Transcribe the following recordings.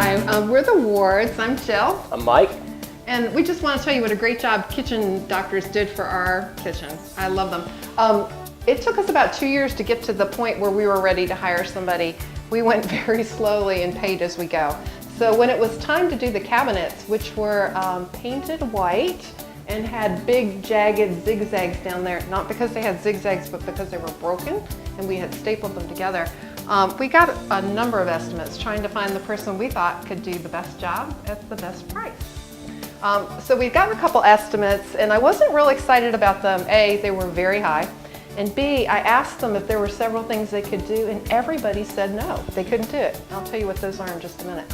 Hi, we're the Wards. I'm Jill. I'm Mike. And we just want to tell you what a great job Kitchen Doctors did for our kitchens. I love them. It took us about 2 years to get to the point where we were ready to hire somebody. We went very slowly and paid as we go. So when it was time to do the cabinets, which were painted white and had big jagged zigzags down there, not because they had zigzags, but because they were broken and we had stapled them together. We got a number of estimates trying to find the person we thought could do the best job at the best price. So we've gotten a couple estimates and I wasn't real excited about them. A, they were very high. And B, I asked them if there were several things they could do and everybody said no, they couldn't do it. I'll tell you what those are in just a minute.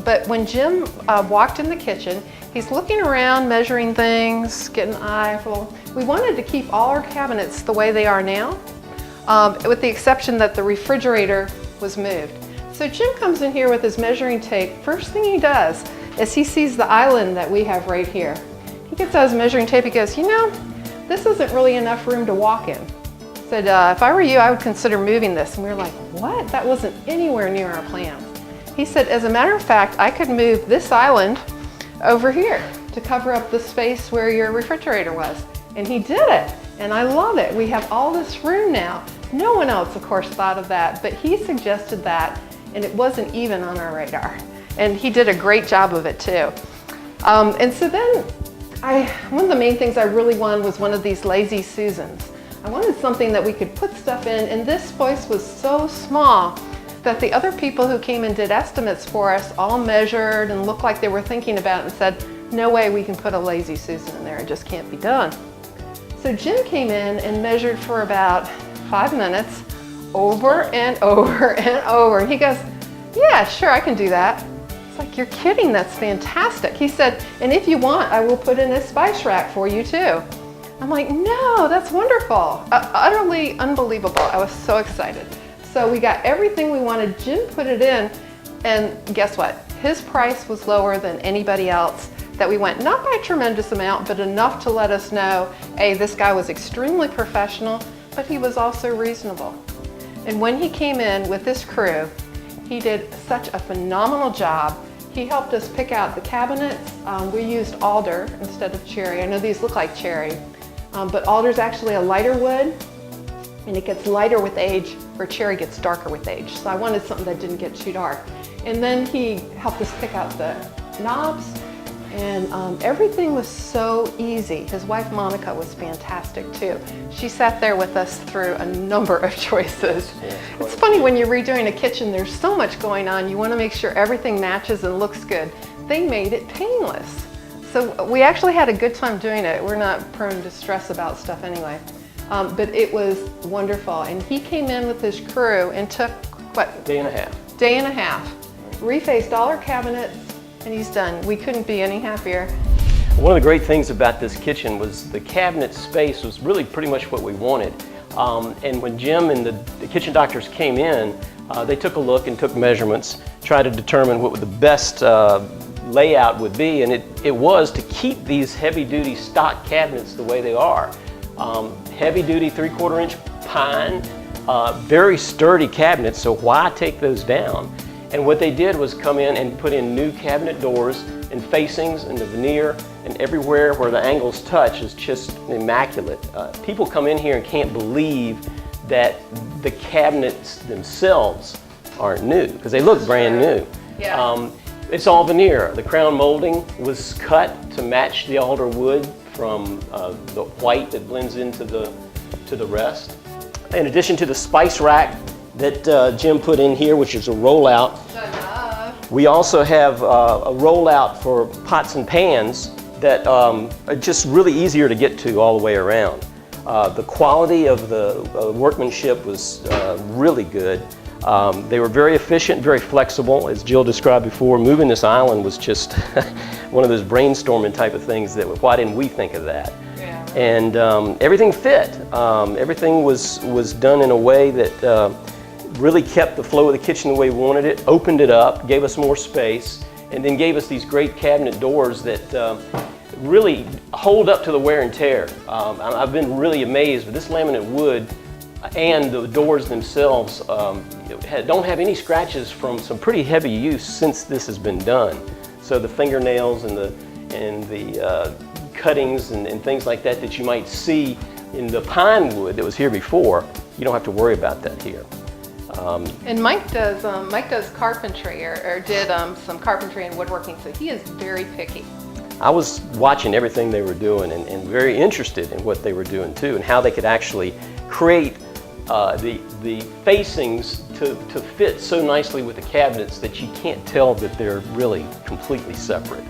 But when Jim walked in the kitchen, he's looking around, measuring things, getting an eyeful. We wanted to keep all our cabinets the way they are now, with the exception that the refrigerator was moved. So Jim comes in here with his measuring tape. First thing he does is he sees the island that we have right here. He gets out his measuring tape, he goes, you know, this isn't really enough room to walk in. Said, if I were you, I would consider moving this. And we were like, what? That wasn't anywhere near our plans. He said, as a matter of fact, I could move this island over here to cover up the space where your refrigerator was. And he did it, and I love it. We have all this room now. No one else, of course, thought of that, but he suggested that, and it wasn't even on our radar. And he did a great job of it too. And so then, one of the main things I really wanted was one of these Lazy Susans. I wanted something that we could put stuff in, and this place was so small that the other people who came and did estimates for us all measured and looked like they were thinking about it and said, no way we can put a Lazy Susan in there, it just can't be done. So Jim came in and measured for about 5 minutes, over and over and over. And he goes, yeah, sure, I can do that. It's like, you're kidding, that's fantastic. He said, and if you want, I will put in a spice rack for you too. I'm like, no, that's wonderful. Utterly unbelievable. I was so excited. So we got everything we wanted. Jim put it in, and guess what? His price was lower than anybody else that we went, not by a tremendous amount, but enough to let us know, hey, this guy was extremely professional, but he was also reasonable. And when he came in with this crew, he did such a phenomenal job. He helped us pick out the cabinets. We used alder instead of cherry. I know these look like cherry, but alder's actually a lighter wood, and it gets lighter with age, where cherry gets darker with age. So I wanted something that didn't get too dark. And then he helped us pick out the knobs, and everything was so easy. His wife Monica was fantastic too. She sat there with us through a number of choices. It's funny when you're redoing a kitchen, there's so much going on. You want to make sure everything matches and looks good. They made it painless. So we actually had a good time doing it. We're not prone to stress about stuff anyway. But it was wonderful. And he came in with his crew and took, what? Day and a half. Day and a half. Refaced all our cabinets, and he's done. We couldn't be any happier. One of the great things about this kitchen was the cabinet space was really pretty much what we wanted. And when Jim and the Kitchen Doctors came in, they took a look and took measurements, tried to determine what the best layout would be, and it was to keep these heavy-duty stock cabinets the way they are. Heavy-duty 3/4 inch pine, very sturdy cabinets, so why take those down? And what they did was come in and put in new cabinet doors and facings and the veneer, and everywhere where the angles touch is just immaculate. People come in here and can't believe that the cabinets themselves aren't new, because they look brand new. Yeah. It's all veneer. The crown molding was cut to match the alder wood from the white that blends into the rest. In addition to the spice rack that Jim put in here, which is a rollout, we also have a rollout for pots and pans that are just really easier to get to all the way around. The quality of the workmanship was really good. They were very efficient, very flexible. As Jill described before, moving this island was just one of those brainstorming type of things that, why didn't we think of that? Yeah. And everything fit. Everything was done in a way that really kept the flow of the kitchen the way we wanted it, opened it up, gave us more space, and then gave us these great cabinet doors that really hold up to the wear and tear. I've been really amazed with this laminate wood. And the doors themselves don't have any scratches from some pretty heavy use since this has been done. So the fingernails and the cuttings and things like that that you might see in the pine wood that was here before, you don't have to worry about that here. And Mike does carpentry or did some carpentry and woodworking, so he is very picky. I was watching everything they were doing and very interested in what they were doing too, and how they could actually create the facings to fit so nicely with the cabinets that you can't tell that they're really completely separate.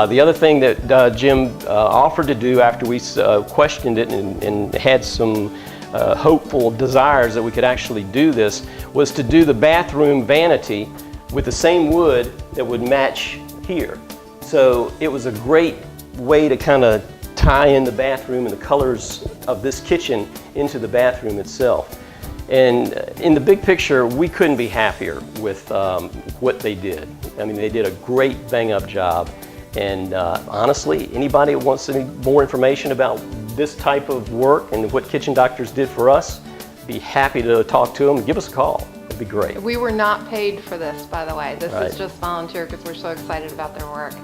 The other thing that Jim offered to do after we questioned it and had some hopeful desires that we could actually do this was to do the bathroom vanity with the same wood that would match here. So it was a great way to kind of tie in the bathroom and the colors of this kitchen into the bathroom itself. And in the big picture, we couldn't be happier with what they did. I mean, they did a great bang-up job. And honestly, anybody that wants any more information about this type of work and what Kitchen Doctors did for us, be happy to talk to them. Give us a call. It'd be great. We were not paid for this, by the way. This Right. is just volunteer because we're so excited about their work.